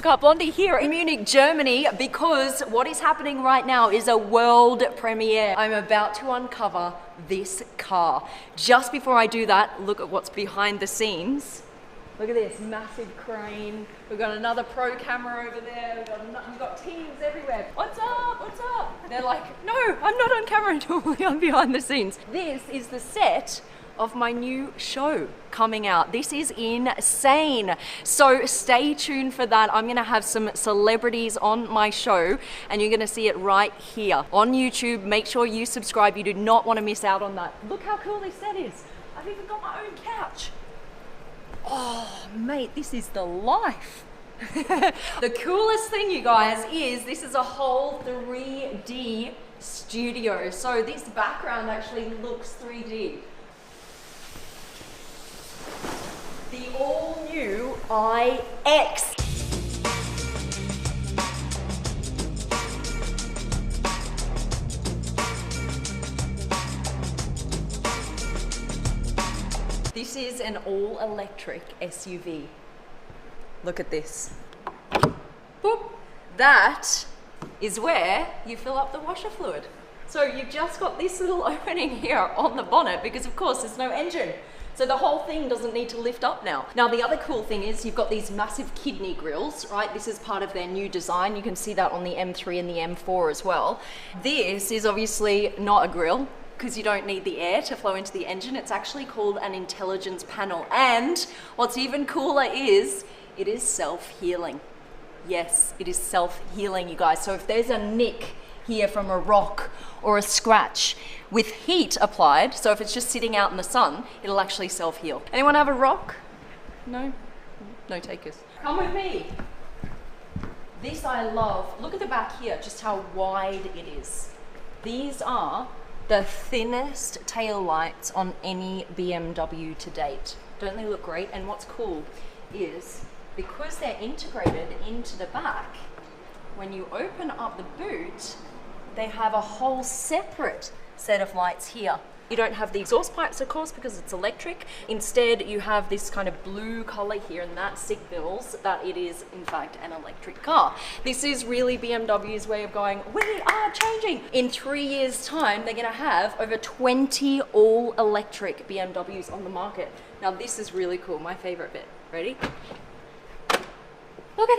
Supercar Blondie here in Munich, Germany, because what is happening right now is a world premiere. I'm about to uncover this car. Just before I do that, look at what's behind the scenes. Look at this massive crane. We've got another pro camera over there. We've got teams everywhere. What's up? What's up? They're like, no, I'm not on camera. Normally I'm behind the scenes. This is the set of my new show coming out. This is insane. So stay tuned for that. I'm gonna have some celebrities on my show and you're gonna see it right here on YouTube. Make sure you subscribe. You do not want to miss out on that. Look how cool this set is. I've even got my own couch. Oh, mate, this is the life. The coolest thing, you guys, is this is a whole 3D studio. So this background actually looks 3D. The all-new iX. This is an all-electric SUV. Look at this. Boop. That is where you fill up the washer fluid. So you've just got this little opening here on the bonnet because of course there's no engine. So the whole thing doesn't need to lift up now. Now the other cool thing is you've got these massive kidney grills, right? This is part of their new design. You can see that on the M3 and the M4 as well. This is obviously not a grill, because you don't need the air to flow into the engine. It's actually called an intelligence panel. And what's even cooler is it is self-healing. Yes, it is self-healing, you guys. So if there's a nick here from a rock or a scratch with heat applied, so if it's just sitting out in the sun, it'll actually self-heal. Anyone have a rock? No? No takers. Come with me. This I love. Look at the back here, just how wide it is. These are the thinnest tail lights on any BMW to date. Don't they look great? And what's cool is because they're integrated into the back, when you open up the boot, they have a whole separate set of lights here. You don't have the exhaust pipes, of course, because it's electric. Instead, you have this kind of blue color here, and that signals that it is, in fact, an electric car. This is really BMW's way of going, we are changing. In 3 years' time, they're gonna have over 20 all-electric BMWs on the market. Now, this is really cool, my favorite bit. Ready? Look at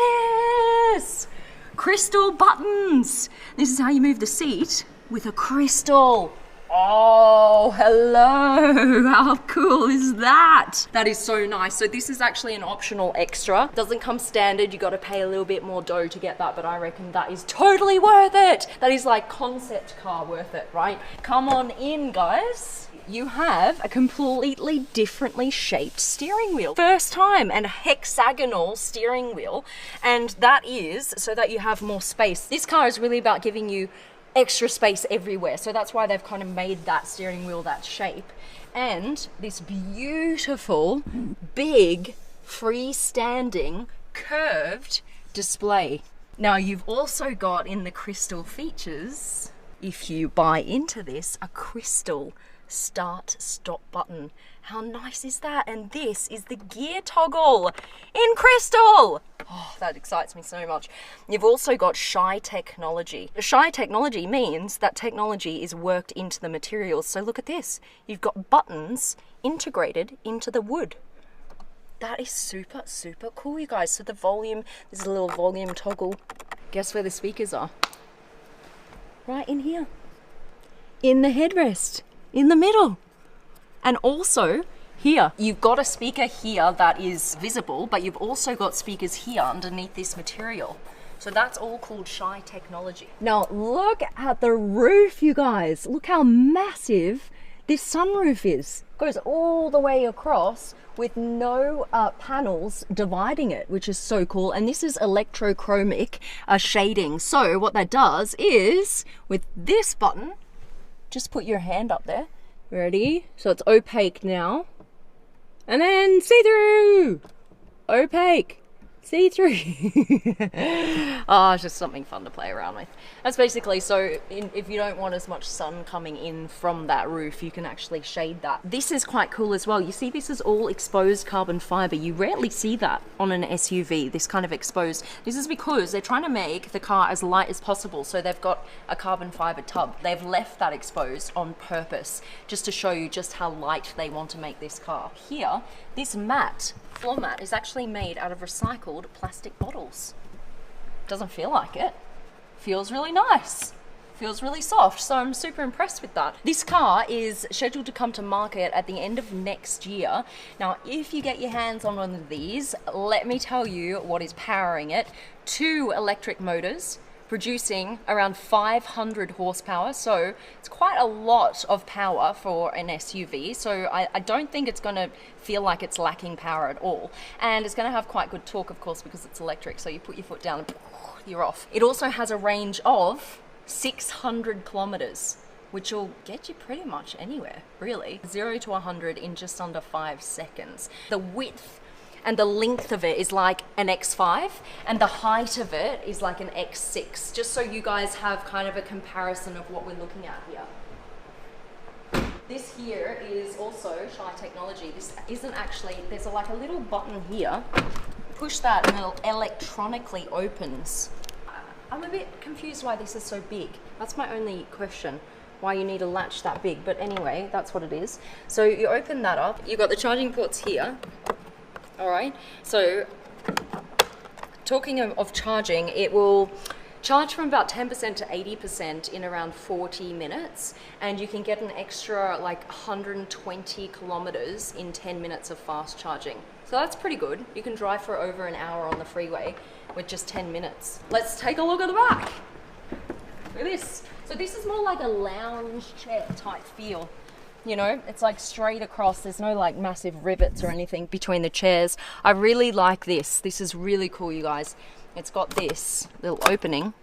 this! Crystal buttons! This is how you move the seat with a crystal. Oh, hello. How cool is that? That is so nice. So this is actually an optional extra. Doesn't come standard. You got to pay a little bit more dough to get that, but I reckon that is totally worth it. That is like concept car worth it, right? Come on in, guys. You have a completely differently shaped steering wheel. First time, and a hexagonal steering wheel. And that is so that you have more space. This car is really about giving you extra space everywhere. So that's why they've kind of made that steering wheel that shape. And this beautiful, big, freestanding, curved display. Now you've also got in the crystal features, if you buy into this, a crystal start stop button. How nice is that? And this is the gear toggle in crystal. Oh, that excites me so much. You've also got Shy technology. Shy technology means that technology is worked into the materials. So look at this. You've got buttons integrated into the wood. That is super, super cool, you guys. So the volume, there's a little volume toggle. Guess where the speakers are? Right in here. In the headrest. In the middle. And also here, you've got a speaker here that is visible, but you've also got speakers here underneath this material. So that's all called Shy technology. Now look at the roof, you guys. Look how massive this sunroof is. It goes all the way across with no panels dividing it, which is so cool. And this is electrochromic shading. So what that does is, with this button, just put your hand up there. Ready? So it's opaque now. And then see-through! Opaque. See through. Oh, it's just something fun to play around with. That's basically, so if you don't want as much sun coming in from that roof, you can actually shade that. This is quite cool as well. You see, this is all exposed carbon fiber. You rarely see that on an SUV, this kind of exposed. This is because they're trying to make the car as light as possible. So they've got a carbon fiber tub. They've left that exposed on purpose, just to show you just how light they want to make this car. Here, this mat, floor mat, is actually made out of recycled plastic bottles. Doesn't feel like it. Feels really nice. Feels really soft, so I'm super impressed with that. This car is scheduled to come to market at the end of next year. Now, if you get your hands on one of these, let me tell you what is powering it. 2 electric motors, producing around 500 horsepower, so it's quite a lot of power for an SUV, so I don't think it's going to feel like it's lacking power at all. And it's going to have quite good torque, of course, because it's electric, so you put your foot down and you're off. It also has a range of 600 kilometers, which will get you pretty much anywhere, really. 0 to 100 in just under 5 seconds. The width and the length of it is like an X5, and the height of it is like an X6, just so you guys have kind of a comparison of what we're looking at here. This here is also Shy Technology. This isn't actually, there's like a little button here. Push that and it electronically opens. I'm a bit confused why this is so big. That's my only question, why you need a latch that big, but anyway, that's what it is. So you open that up, you've got the charging ports here. All right, so talking of charging, it will charge from about 10% to 80% in around 40 minutes, and you can get an extra like 120 kilometers in 10 minutes of fast charging. So that's pretty good. You can drive for over an hour on the freeway with just 10 minutes. Let's take a look at the back. Look at this. So this is more like a lounge chair type feel. You know, it's like straight across. There's no like massive rivets or anything between the chairs. I really like this. This is really cool, you guys. It's got this little opening,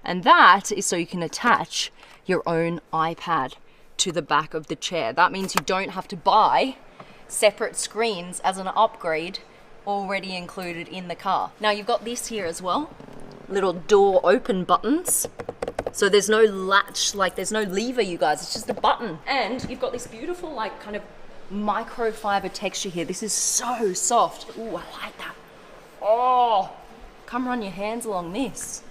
and that is so you can attach your own iPad to the back of the chair. That means you don't have to buy separate screens as an upgrade already included in the car. Now you've got this here as well, little door open buttons. So there's no latch, like there's no lever, you guys, it's just a button. And you've got this beautiful like kind of microfiber texture here. This is so soft. Ooh, I like that. Oh, come run your hands along this.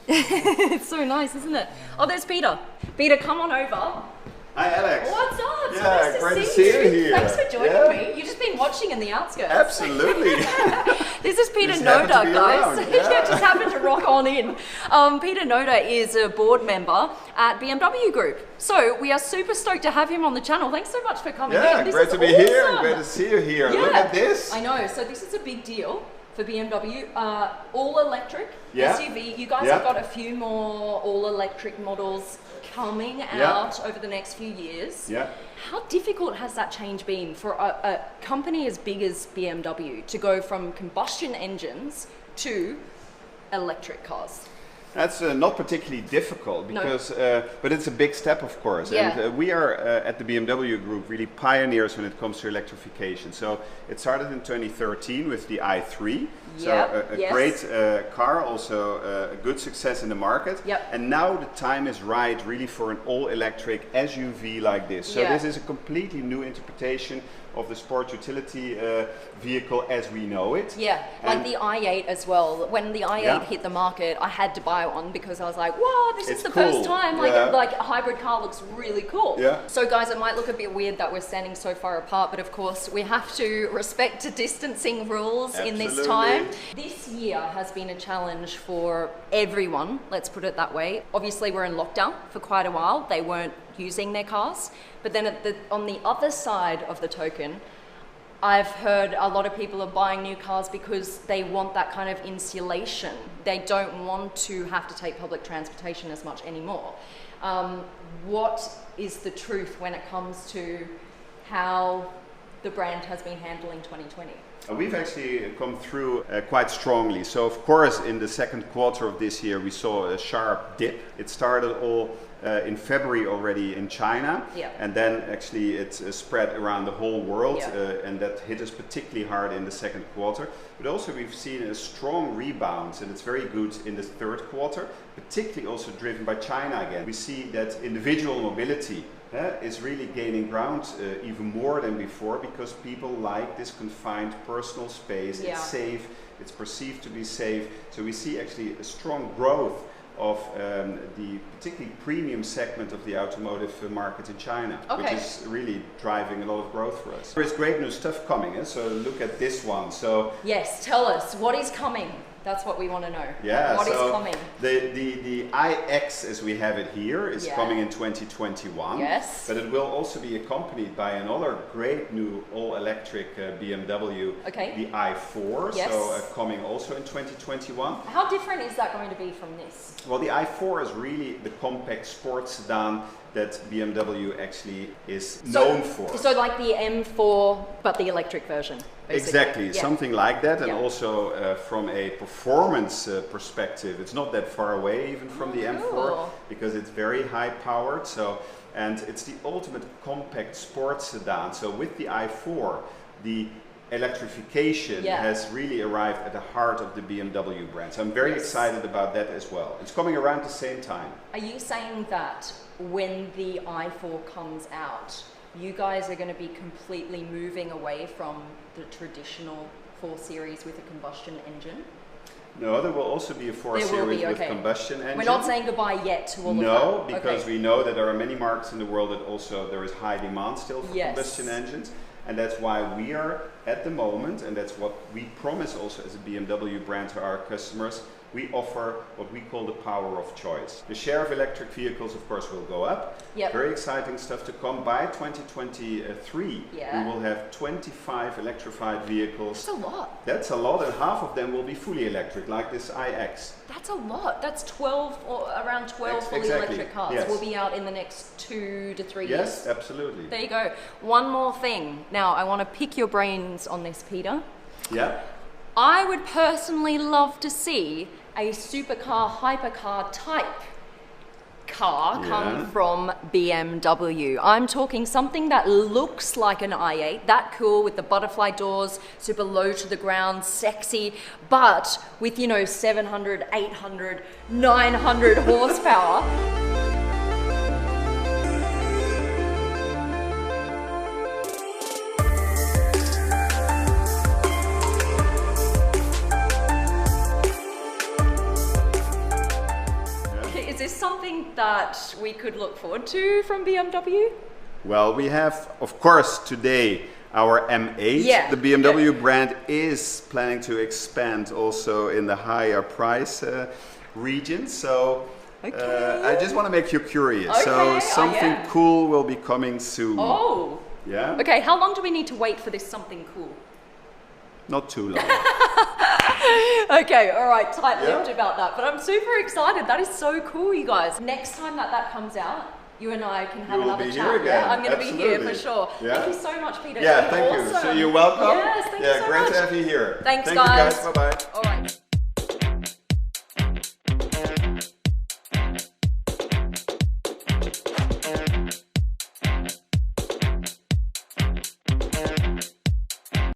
It's so nice, isn't it? Oh, there's Peter. Peter, come on over. Hi, Alex. What's up? Yeah, So nice great to to see see you here. Thanks for joining me. You've just been watching in the outskirts. Absolutely. This is Peter Just Noda, happened to be guys. around, Yeah, just happened to rock on in. Peter Noda is a board member at BMW Group. So we are super stoked to have him on the channel. Thanks so much for coming in. Yeah, This great is to be awesome. here. Great to see you here. Yeah. Look at this. I know. So this is a big deal for BMW. All electric Yeah. SUV. You guys Yeah. have got a few more all electric models coming out over the next few years. Yeah. How difficult has that change been for a company as big as BMW to go from combustion engines to electric cars? That's not particularly difficult because, but it's a big step, of course. Yeah. And we are at the BMW Group really pioneers when it comes to electrification. So it started in 2013 with the i3. So a great car, also a good success in the market. Yep. And now the time is right really for an all-electric SUV like this. So this is a completely new interpretation of the sport utility vehicle as we know it. Yeah, like the i8 as well. When the i8 hit the market, I had to buy one because I was like, wow, this is the first time like a hybrid car looks really cool. Yeah. So guys, it might look a bit weird that we're standing so far apart, but of course we have to respect the distancing rules in this time. This year has been a challenge for everyone, let's put it that way. Obviously we're in lockdown for quite a while. They weren't using their cars. But then on the other side of the token, I've heard a lot of people are buying new cars because they want that kind of insulation. They don't want to have to take public transportation as much anymore. What is the truth when it comes to how the brand has been handling 2020? We've actually come through quite strongly. So of course in the second quarter of this year we saw a sharp dip. It started all in February already in China, and then actually it's spread around the whole world, and that hit us particularly hard in the second quarter. But also we've seen a strong rebound, and it's very good in the third quarter, particularly also driven by China again. We see that individual mobility is really gaining ground even more than before, because people like this confined personal space. It's safe, it's perceived to be safe. So we see actually a strong growth of the particularly premium segment of the automotive market in China, which is really driving a lot of growth for us. There is great new stuff coming, so look at this one. So yes, tell us, what is coming? That's what we want to know. Yeah, what is coming? The iX, as we have it here, is coming in 2021. Yes. But it will also be accompanied by another great new all-electric BMW, the i4, so coming also in 2021. How different is that going to be from this? Well, the i4 is really the compact sports sedan that BMW actually is known for. So like the M4, but the electric version, basically. Exactly, something like that. And also from a performance perspective, it's not that far away even from the M4, because it's very high powered. And it's the ultimate compact sports sedan. So with the i4, the electrification has really arrived at the heart of the BMW brand. So I'm very excited about that as well. It's coming around the same time. Are you saying that when the i4 comes out, you guys are going to be completely moving away from the traditional 4 Series with a combustion engine? No, there will also be a 4 Series with combustion engine. We're not saying goodbye yet to all of that. No, because we know that there are many markets in the world that also there is high demand still for combustion engines. And that's why we are at the moment, and that's what we promise also as a BMW brand to our customers, we offer what we call the power of choice. The share of electric vehicles, of course, will go up. Very exciting stuff to come. By 2023, we will have 25 electrified vehicles. That's a lot. That's a lot, and half of them will be fully electric, like this iX. That's a lot. That's 12 or around 12 fully electric cars will be out in the next 2 to 3 years. Yes, absolutely. There you go. One more thing. Now, I want to pick your brains on this, Peter. Yeah. I would personally love to see a supercar, hypercar type car come from BMW. I'm talking something that looks like an i8, that cool with the butterfly doors, super low to the ground, sexy, but with, you know, 700, 800, 900 horsepower. Something that we could look forward to from BMW? Well, we have, of course, today our M8. The BMW brand is planning to expand also in the higher price region. So I just want to make you curious. So something cool will be coming soon. Oh. Yeah. Okay, how long do we need to wait for this something cool? Not too long. Okay, all right, tight-lipped about that, but I'm super excited. That is so cool, you guys. Next time that comes out, you and I can have another chat. I'm going to be here for sure. Thank you so much, Peter. Yeah, thank you. So you're welcome. Yes, thank you so much. Great to have you here. Thanks, guys. guys. Bye-bye.